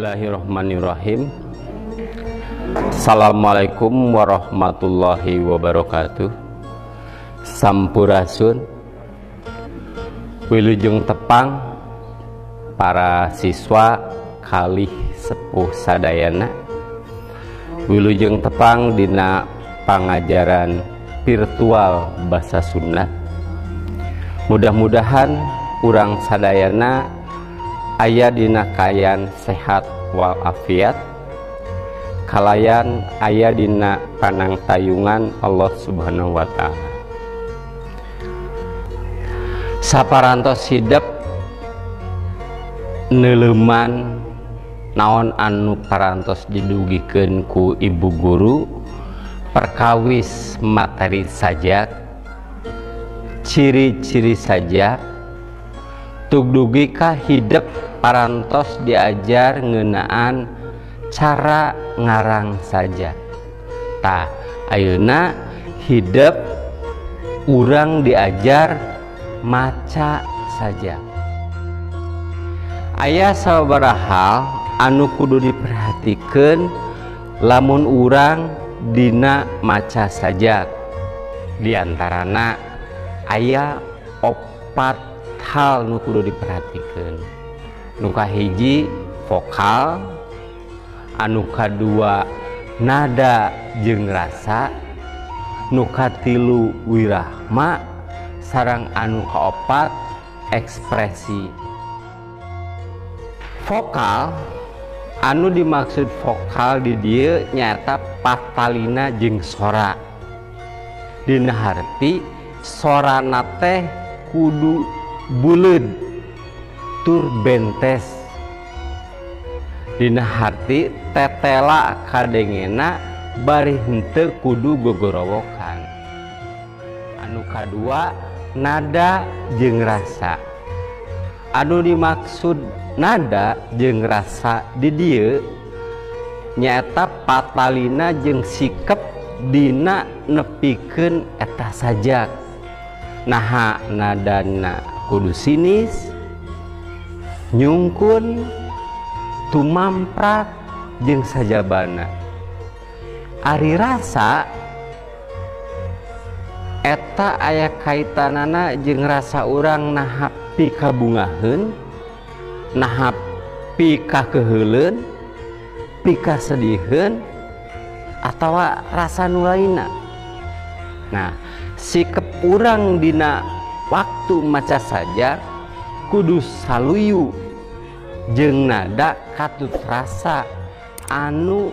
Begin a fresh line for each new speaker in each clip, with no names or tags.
Bismillahirrahmanirrahim. Assalamualaikum warahmatullahi wabarakatuh. Sampurasun wilujeng tepang para siswa kalih sepuh sadayana, wilujeng tepang dina pangajaran virtual basa Sunda. Mudah-mudahan urang sadayana aya dina kayan sehat walafiat, kalayan aya dina panangtayungan Allah Subhanahu wa Ta'ala. Saparantos hidup neuleman naon anu parantos didugikeun ku ibu guru perkawis materi sajak, ciri-ciri sajak, tugdugi ka hidup parantos diajar ngeunaan cara ngarang saja. Tah ayeuna hidup urang diajar maca saja. Aya sababaraha hal anu kudu diperhatikeun lamun urang dina maca sajak. Di antarana aya opat hal nu kudu diperhatikeun. Nu kahiji vokal, anu kadua nada jeung rasa, nu katilu wirahma, sareng anu kaopat ekspresi. Vokal anu dimaksud vokal di dieu nyata patalina jeung sora. Dina harti sorana teh kudu buleud tur bentes. Dina harti tetela kadengena bari henteu kudu gogorowokan. Anu kadua nada jeung rasa. Anu dimaksud nada jeung rasa di dieu nyaeta patalina jeung sikep dina nepikeun eta sajak. Naha nadana kudu sinis, nyungkun, tumamprak jeung sajabana. Ari rasa eta aya kaitanana jeung rasa urang naha pikabungaheun, naha pikakeheuleuan, pikasediheun, atawa rasa nu lainna. Nah, sikep urang dina waktu maca sajak kudu saluyu jeung nada katut rasa anu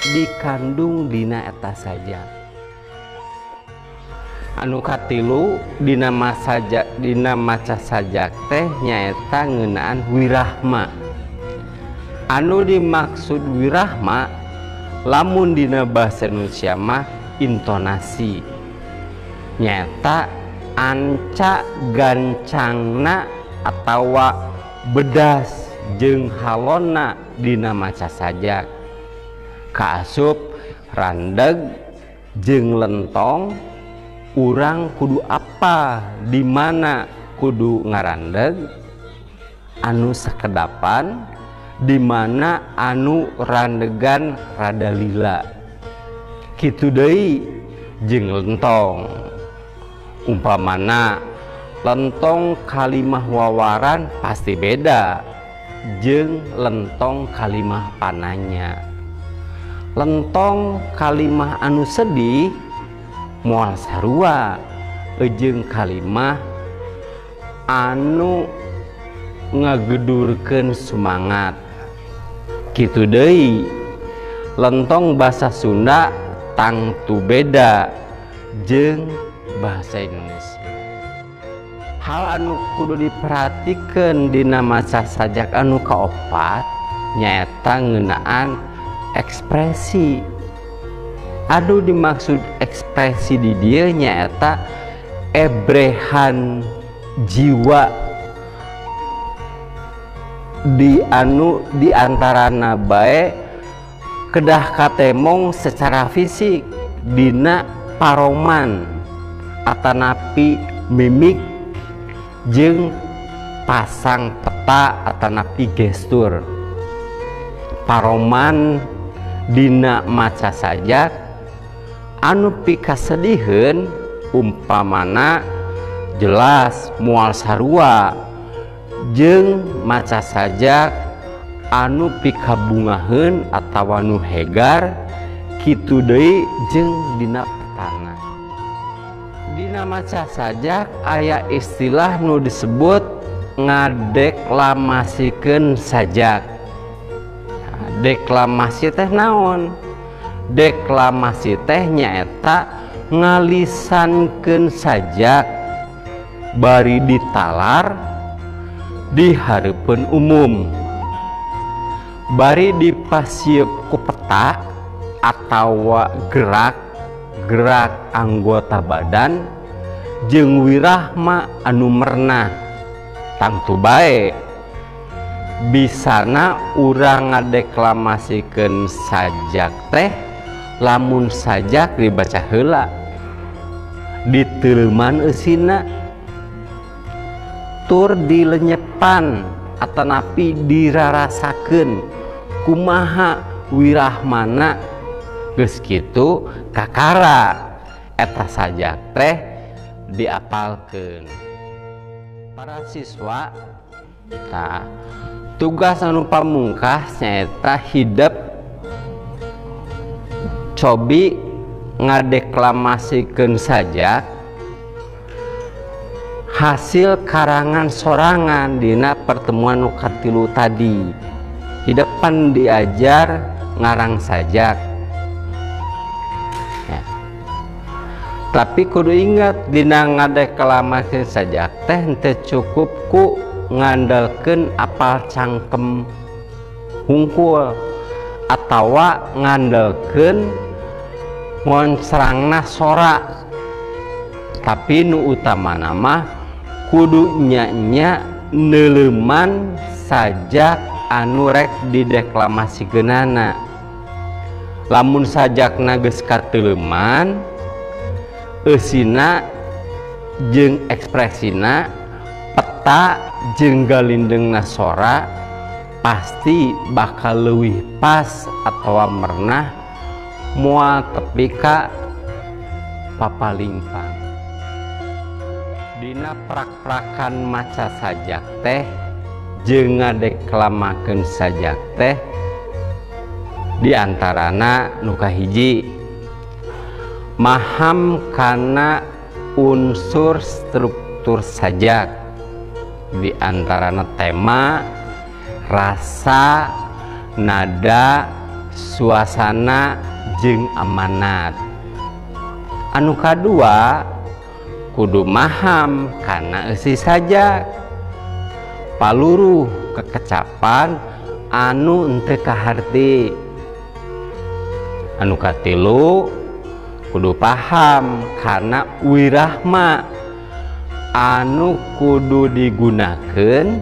dikandung dina eta sajak. Anu katilu dina maca sajak teh nyaeta ngeunaan wirahma. Anu dimaksud wirahma lamun dina basa Indonesia mah intonasi, nyaeta anca gancangna atawa bedas jeung halonna dina maca sajak. Kaasup randeg jeung lentong urang kudu apa di mana kudu ngarandeg, anu sakedapan di mana anu randegan rada lila. Kitu deui jeung lentong. Umpamana lentong kalimah wawaran pasti beda jeung lentong kalimah pananya. Lentong kalimah anu sedih moal sarua jeung kalimah anu ngagedurkeun semangat. Kitu deui lentong basa Sunda tangtu beda jeung bahasa Indonesia. Hal anu kudu diperhatikeun dina maca sajak anu kaopat nyaeta ngeunaan ekspresi. Anu dimaksud ekspresi di dieu nyaeta ebrehan jiwa di antarana bae kedah katemong secara fisik dina paroman atanapi mimik jeung pasang peta atanapi gestur. paroman dina maca sajak anu pikasediheun umpamana jelas moal sarua jeung maca sajak anu pikabungaheun atawa nu hegar kitu deui jeung dina petana. Dina maca sajak aya istilah nu disebut ngadeklamasikeun sajak. Nah, deklamasi teh naon? Deklamasi teh nyaeta ngalisankeun sajak bari ditalar di hareupeun umum, bari dipasieup ku peta atawa gerak anggota badan jeung wirahma anu mernah. Tangtu bae bisana urang ngadeklamasikeun sajak teh lamun sajak dibaca heula diteleuman eusina tur dilenyepan atanapi dirarasakeun kumaha wirahmana. Geus kitu kakara eta sajak teh diapalkeun. Para siswa, nah, tugas anu pamungkas nyaeta hidep cobi ngadeklamasikeun sajak hasil karangan sorangan dina pertemuan nu katilu tadi. Hidepan diajar ngarang sajak. Ya. Tapi kudu ingat dina ngadeklamasikeun sajak teh henteu cukup ku ngandalkeun apal cangkem hungkul atawa ngandalkeun ngonsrangna sora, tapi nu utamana mah kudu nya neuleuman sajak anu rek dideklamasigeunana. Lamun sajakna geus kateleuman eusina jeung ekspresina peta jeung galindengna sora pasti bakal leuwih pas atawa mernah moal tepi ka papalimpang. Dina prak-prakan maca sajak teh jeung ngadeklamasikeun sajak teh diantarana nu kahiji maham kana unsur struktur sajak, diantarana tema, rasa, nada, suasana jeung amanat. Anu kadua kudu maham kana eusi sajak, paluruh kekecapan anu henteu kaharti. Anu katilu kudu paham karena wirahma anu kudu digunakeun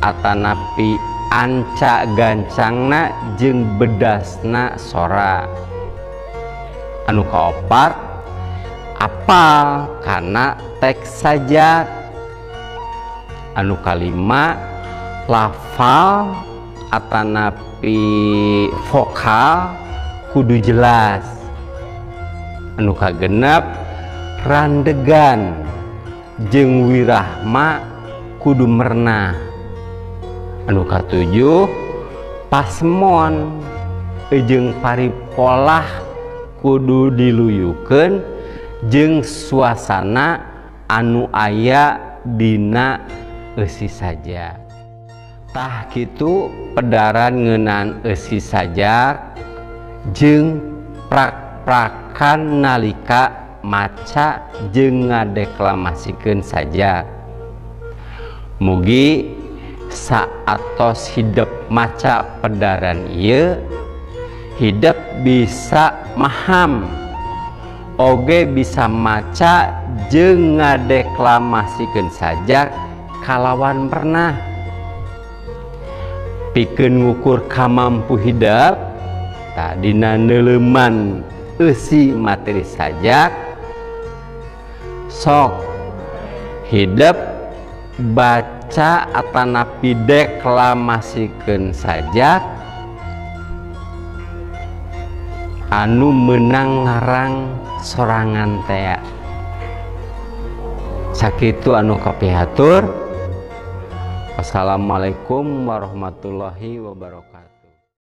atanapi anca gancangna jeung bedasna sora. Anu kaopat apal karena teks sajak. Anu kalima lafal atanapi vokal kudu jelas. Anu kagenep randegan jeung wirahma kudu mernah. Anu katujuh pasemon jeung paripolah kudu diluyukeun jeung suasana anu aya dina eusi sajak. Tah kitu pedaran ngeunaan eusi sajak jeung prak-prakan nalika maca jeung ngadeklamasikeun sajak. Mugi saatos hidep maca pedaran ieu hidep bisa maham oge bisa maca jeung ngadeklamasikeun sajak kalawan pernah. Pikeun ngukur kamampu hidep dina neuleuman eusi materi sajak sok hidep baca atanapi deklamasikeun sajak anu menang ngarang sorangan teh sakitu anu kapihatur. Wassalamualaikum warahmatullahi wabarakatuh.